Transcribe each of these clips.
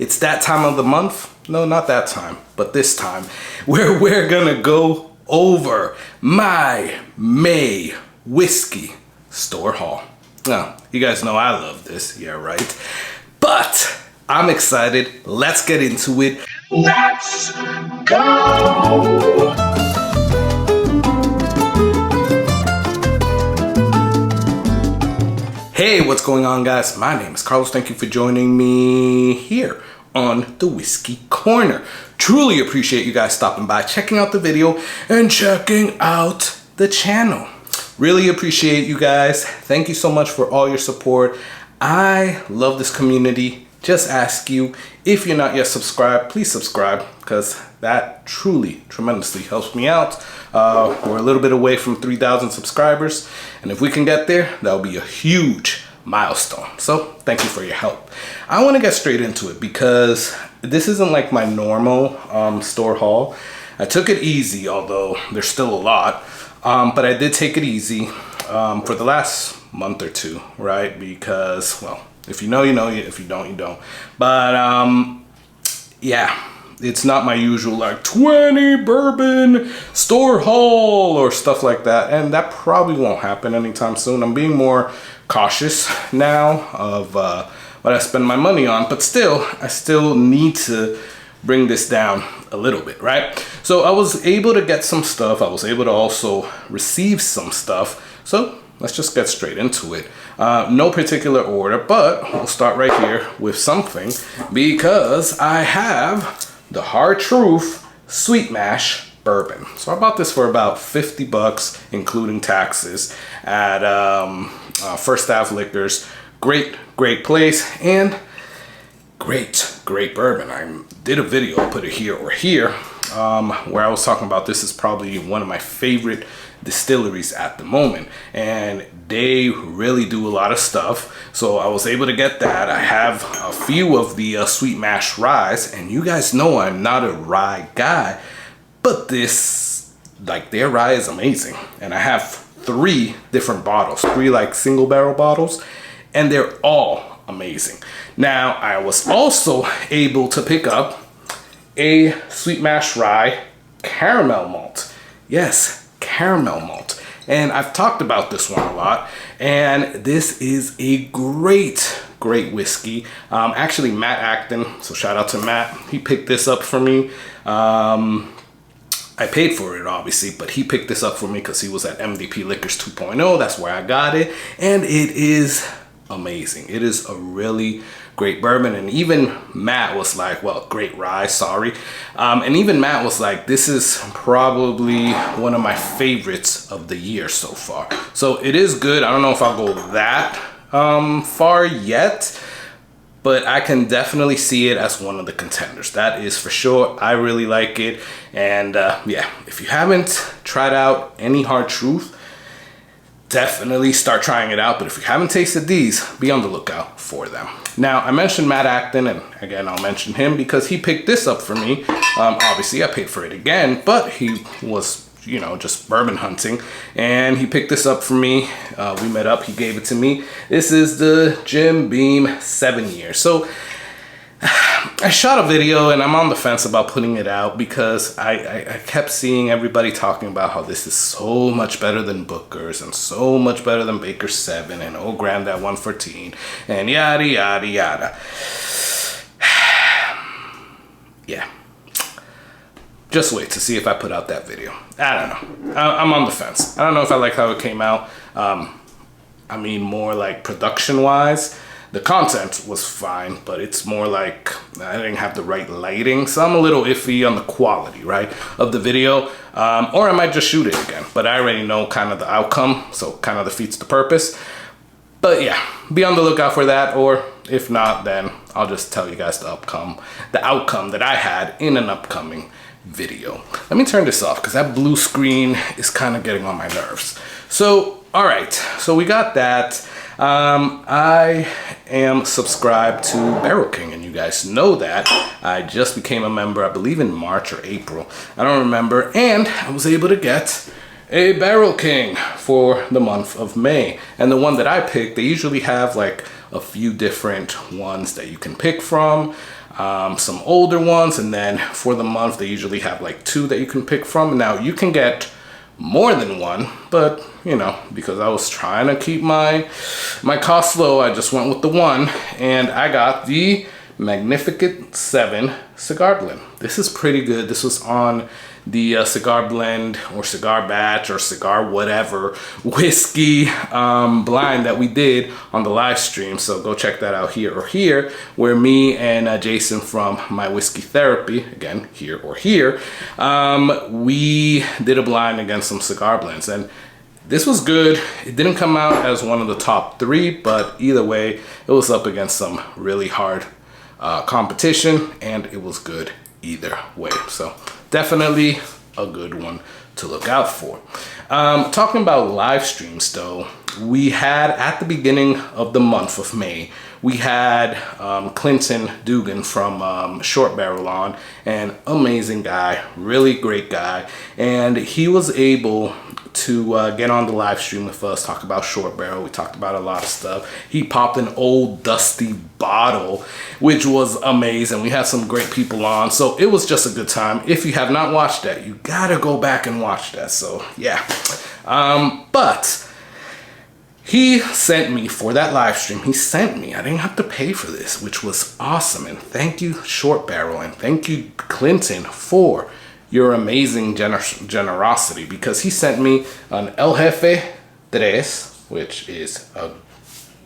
It's that time of the month. No, not that time, but this time, where we're gonna go over my May whiskey store haul. Now, you guys know I love this, yeah, right? But I'm excited. Let's get into it. Let's go! Hey, what's going on, guys? My name is Carlos. Thank you for joining me here on the Whiskey Corner. Truly appreciate you guys stopping by, checking out the video, and checking out the channel. Really appreciate you guys. Thank you so much for all your support. I love this community. Just ask you, if you're not yet subscribed, please subscribe, because that truly tremendously helps me out. We're a little bit away from 3,000 subscribers, and if we can get there, that'll be a huge milestone. So thank you for your help. I want to get straight into it because this isn't like my normal store haul. I took it easy, although there's still a lot, but I did take it easy for the last month or two, right? Because, well, if you know, you know. If you don't, you don't. But yeah, it's not my usual like 20 bourbon store haul or stuff like that, and that probably won't happen anytime soon. I'm being more cautious now of what I spend my money on, but still, I still need to bring this down a little bit, right? So I was able to get some stuff. I was able to also receive some stuff. So let's just get straight into it. No particular order, but we'll start right here with something because I have the Hard Truth Sweet Mash Bourbon. So I bought this for about 50 bucks, including taxes, at First Ave Liquors. Great place, and great bourbon. I did a video, I'll put it here or here, where I was talking about this is probably one of my favorite distilleries at the moment, and they really do a lot of stuff. So I was able to get that. I have a few of the sweet mash ryes, and you guys know I'm not a rye guy, but this, like, their rye is amazing. And I have 3 different bottles, 3 like single barrel bottles, and they're all amazing. Now, I was also able to pick up a sweet mash rye caramel malt. Yes, caramel malt. And I've talked about this one a lot, and this is a great whiskey. Actually, Matt Acton, so shout out to Matt, he picked this up for me. I paid for it, obviously, but he picked this up for me because he was at MDP Liquors 2.0. That's where I got it, and it is amazing. It is a really great bourbon, and even Matt was like, well, great rye, sorry. And even Matt was like, this is probably one of my favorites of the year so far. So it is good. I don't know if I'll go that far yet, but I can definitely see it as one of the contenders. That is for sure. I really like it. And yeah, if you haven't tried out any Hard Truth, definitely start trying it out. But if you haven't tasted these, be on the lookout for them. Now, I mentioned Matt Acton, and again, I'll mention him because he picked this up for me. Obviously, I paid for it again, but he was, you know, just bourbon hunting, and he picked this up for me. We met up, he gave it to me. This is the Jim Beam 7 Year. So I shot a video, and I'm on the fence about putting it out because I kept seeing everybody talking about how this is so much better than Booker's and so much better than Baker's 7 and Oh Grandad 114 and yada yada yada. Yeah. Just wait to see if I put out that video. I don't know. I'm on the fence. I don't know if I like how it came out. I mean, more like production-wise. The content was fine, but it's more like I didn't have the right lighting, so I'm a little iffy on the quality, right, of the video. Or I might just shoot it again, but I already know kind of the outcome, so kind of defeats the purpose. But yeah, be on the lookout for that, or if not, then I'll just tell you guys the outcome that I had in an upcoming video. Let me turn this off because that blue screen is kind of getting on my nerves. So, all right, so we got that. I am subscribed to Barrel King, and you guys know that. I just became a member, I believe in March or April. I don't remember. And I was able to get a Barrel King for the month of May. And the one that I picked, they usually have like a few different ones that you can pick from. some older ones, and then for the month they usually have like 2 that you can pick from. Now you can get more than 1, but you know, because I was trying to keep my costs low, I just went with the 1, and I got the Magnificent 7 cigar blend. This is pretty good. This was on the cigar blend or cigar batch or cigar whatever whiskey blind that we did on the live stream, so go check that out here or here, where me and Jason from My Whiskey Therapy, again here or here, we did a blind against some cigar blends, and this was good. It didn't come out as one of the top 3, but either way it was up against some really hard competition, and it was good either way. So definitely a good one to look out for. Talking about live streams though, we had at the beginning of the month of May, we had Clinton Dugan from Short Barrel on, an amazing guy, really great guy, and he was able to get on the live stream with us, talk about Short Barrel. We talked about a lot of stuff. He popped an old dusty bottle, which was amazing. We had some great people on, so it was just a good time. If you have not watched that, you gotta go back and watch that. So yeah, but he sent me for that live stream. He sent me, I didn't have to pay for this, which was awesome. And thank you, Short Barrel, and thank you, Clinton, for your amazing generosity, because he sent me an El Jefe 3, which is a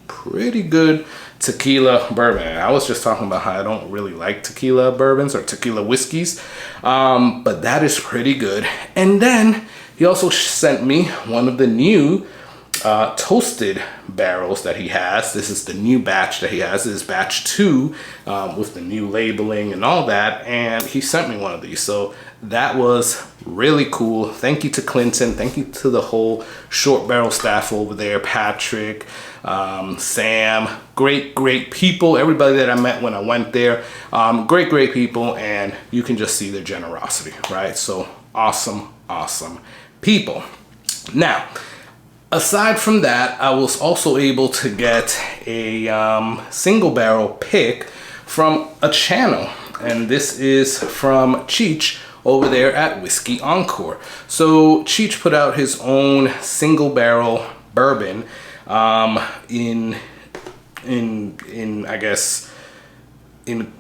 pretty good tequila bourbon. And I was just talking about how I don't really like tequila bourbons or tequila whiskeys, but that is pretty good. And then he also sent me one of the new toasted barrels that he has. This is the new batch that he has. This is batch 2 with the new labeling and all that, and he sent me one of these, so that was really cool. Thank you to Clinton. Thank you to the whole Short Barrel staff over there, Patrick, Sam, great people, everybody that I met when I went there, great people, and you can just see their generosity, right? So awesome people. Now, aside from that, I was also able to get a single barrel pick from a channel, and this is from Cheech over there at Whiskey Encore. So Cheech put out his own single barrel bourbon in I guess in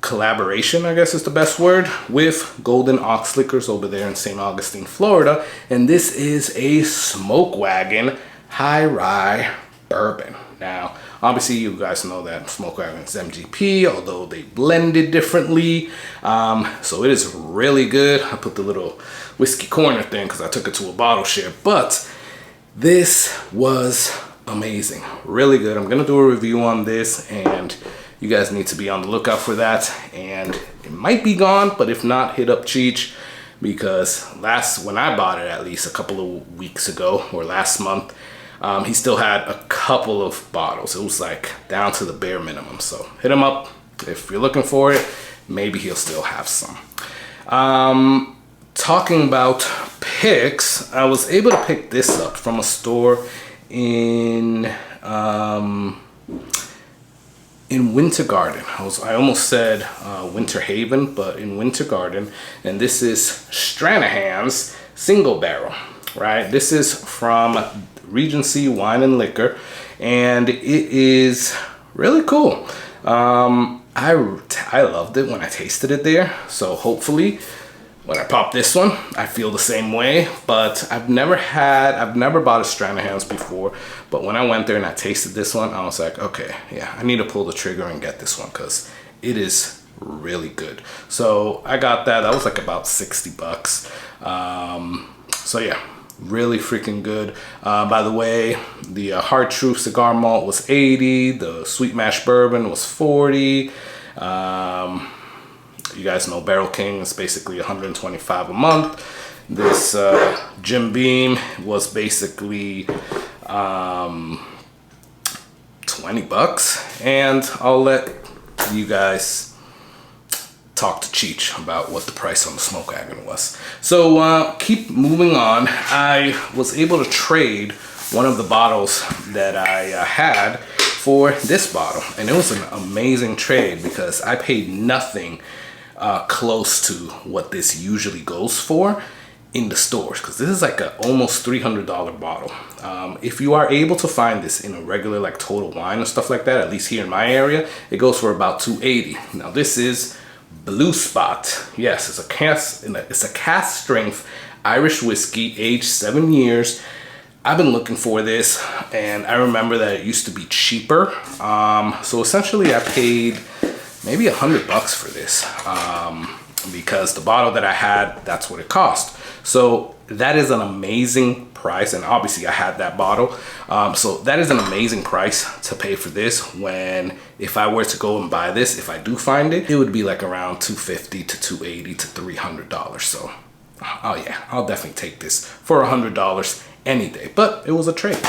collaboration, I guess is the best word, with Golden Ox Liquors over there in St. Augustine, Florida. And this is a Smoke Wagon High Rye bourbon. Now, obviously you guys know that Smoke Wagon is MGP, although they blend it differently. So it is really good. I put the little whiskey corner thing because I took it to a bottle share, but this was amazing, really good. I'm gonna do a review on this, and you guys need to be on the lookout for that. And it might be gone, but if not, hit up Cheech, because when I bought it, at least a couple of weeks ago or last month, he still had a couple of bottles. It was like down to the bare minimum. So hit him up if you're looking for it. Maybe he'll still have some. Talking about picks, I was able to pick this up from a store in Winter Garden. I almost said Winter Haven, but in Winter Garden. And this is Stranahan's single barrel, right? This is from Regency Wine and Liquor, and it is really cool. I loved it when I tasted it there, so hopefully when I pop this one, I feel the same way. But I've never bought a Stranahan's before, but when I went there and I tasted this one, I was like, okay, yeah, I need to pull the trigger and get this one because it is really good. So I got that. That was like about 60 bucks. So yeah, really freaking good. By the way, the Hard Truth cigar malt was 80. The Sweet Mash Bourbon was 40. You guys know Barrel King is basically 125 a month. This Jim Beam was basically 20 bucks. And I'll let you guys talk to Cheech about what the price on the Smoke Wagon was. So keep moving on. I was able to trade one of the bottles that I had for this bottle, and it was an amazing trade because I paid nothing close to what this usually goes for in the stores, because this is like a almost $300 bottle. If you are able to find this in a regular like Total Wine and stuff like that, at least here in my area, it goes for about $280. Now this is Blue Spot. Yes, it's a cask strength Irish whiskey, aged 7 years. I've been looking for this, and I remember that it used to be cheaper. So essentially I paid maybe $100 for this, because the bottle that I had, that's what it cost. So that is an amazing price, and obviously I had that bottle. So that is an amazing price to pay for this, when if I were to go and buy this, if I do find it, it would be like around $250 to $280 to $300. So oh yeah, I'll definitely take this for $100 any day. But it was a trade.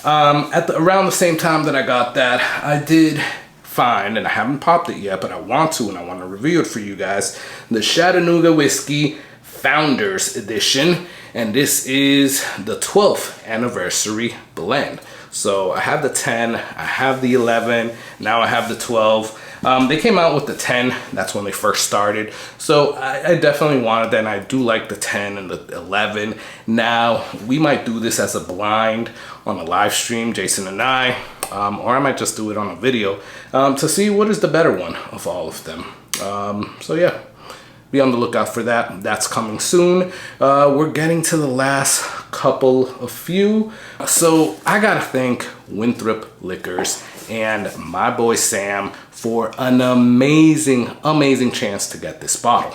Around the same time that I got that, I did find, and I haven't popped it yet, but I want to, and I want to review it for you guys, the Chattanooga Whiskey Founders Edition, and this is the 12th anniversary blend. So I have the 10, I have the 11, now I have the 12. They came out with the 10, that's when they first started. So I definitely wanted that, and I do like the 10 and the 11. Now, we might do this as a blind on a live stream, Jason and I, or I might just do it on a video to see what is the better one of all of them. So yeah, be on the lookout for that. That's coming soon. We're getting to the last couple of few. So I gotta thank Winthrop Liquors and my boy Sam for an amazing chance to get this bottle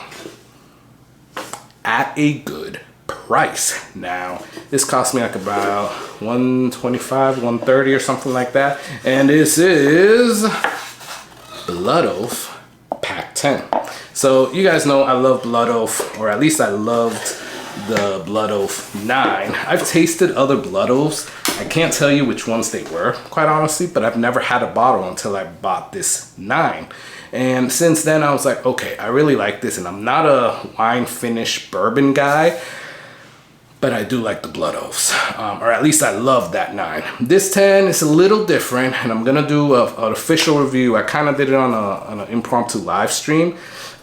at a good price. Now, this cost me like about $125, $130 or something like that. And this is Blood Oath Pack 10. So you guys know I love Blood Oath, or at least I loved the Blood Oath 9. I've tasted other Blood Oaths. I can't tell you which ones they were, quite honestly, but I've never had a bottle until I bought this 9. And since then I was like, okay, I really like this, and I'm not a wine finish bourbon guy, but I do like the Blood Oaths, or at least I love that 9. This 10 is a little different, and I'm gonna do an official review. I kind of did it on an impromptu live stream,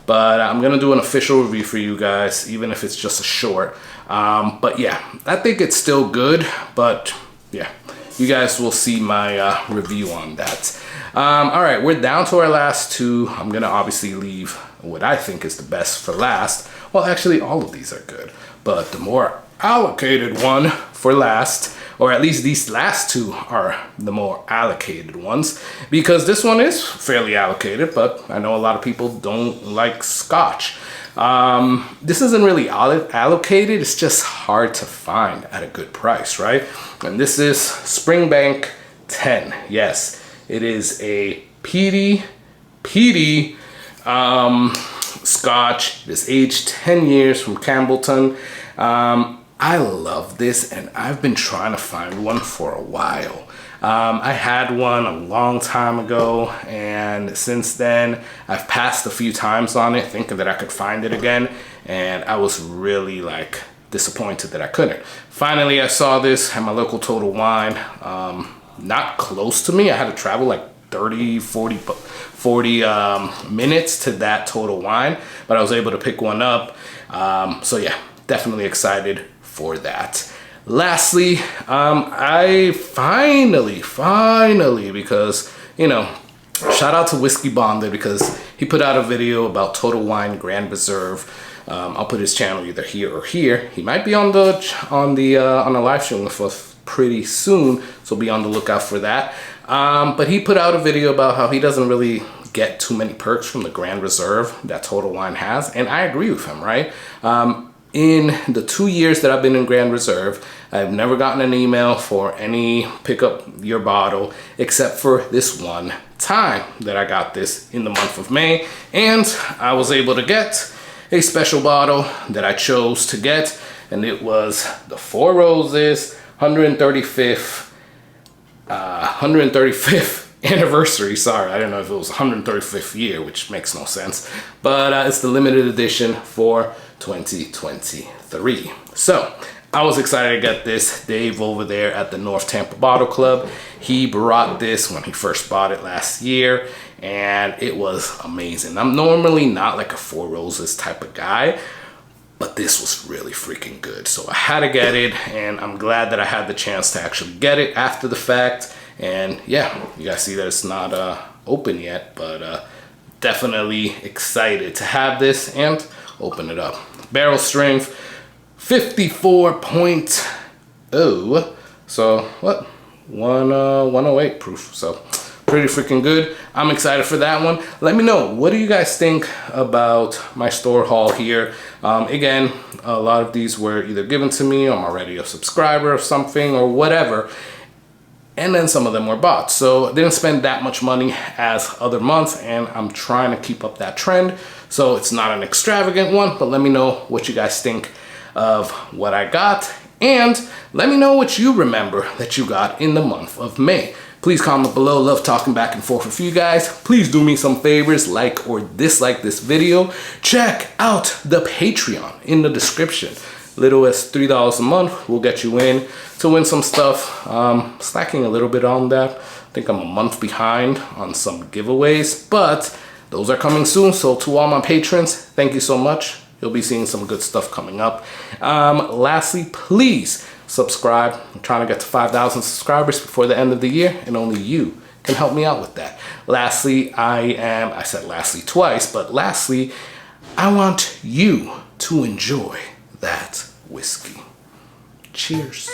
but I'm gonna do an official review for you guys, even if it's just a short. But yeah, I think it's still good, but yeah, you guys will see my review on that. All right, we're down to our last two. I'm gonna obviously leave what I think is the best for last. Well, actually, all of these are good, but the more allocated one for last, or at least these last two are the more allocated ones, because this one is fairly allocated, but I know a lot of people don't like Scotch. This isn't really allocated, it's just hard to find at a good price, right? And this is Springbank 10. Yes, it is a peaty Scotch. It is aged 10 years from Campbellton. I love this, and I've been trying to find one for a while. I had one a long time ago, and since then I've passed a few times on it thinking that I could find it again, and I was really like disappointed that I couldn't. Finally, I saw this at my local Total Wine, not close to me. I had to travel like 30, 40 minutes to that Total Wine, but I was able to pick one up. So yeah, definitely excited for that. Lastly, I finally, because, you know, shout out to Whiskey Bonded, because he put out a video about Total Wine Grand Reserve. I'll put his channel either here or here. He might be on the live stream with us pretty soon, so be on the lookout for that. But he put out a video about how he doesn't really get too many perks from the Grand Reserve that Total Wine has, and I agree with him, right? In the 2 years that I've been in Grand Reserve, I've never gotten an email for any pick up your bottle, except for this one time that I got this in the month of May, and I was able to get a special bottle that I chose to get, and it was the Four Roses 135th anniversary. Sorry, I didn't know if it was 135th year, which makes no sense, but it's the limited edition for 2023. So I was excited to get this. Dave over there at the North Tampa Bottle Club, he brought this when he first bought it last year, and it was amazing. I'm normally not like a Four Roses type of guy, but this was really freaking good. So I had to get it, and I'm glad that I had the chance to actually get it after the fact. And yeah, you guys see that it's not open yet, but definitely excited to have this and open it up. Barrel strength 54.0, so what, 108 proof, so pretty freaking good. I'm excited for that one. Let me know, what do you guys think about my store haul here? Again, a lot of these were either given to me, I'm already a subscriber of something or whatever, and then some of them were bought. So I didn't spend that much money as other months, and I'm trying to keep up that trend. So it's not an extravagant one, but let me know what you guys think of what I got, and let me know what you remember that you got in the month of May. Please comment below. Love talking back and forth with you guys. Please do me some favors, like or dislike this video. Check out the Patreon in the description. Little as $3 a month will get you in to win some stuff. Slacking a little bit on that. I think I'm a month behind on some giveaways, but those are coming soon. So to all my patrons, thank you so much. You'll be seeing some good stuff coming up. Lastly, please subscribe. I'm trying to get to 5,000 subscribers before the end of the year, and only you can help me out with that. Lastly, I said lastly twice, but lastly, I want you to enjoy that whiskey. Cheers.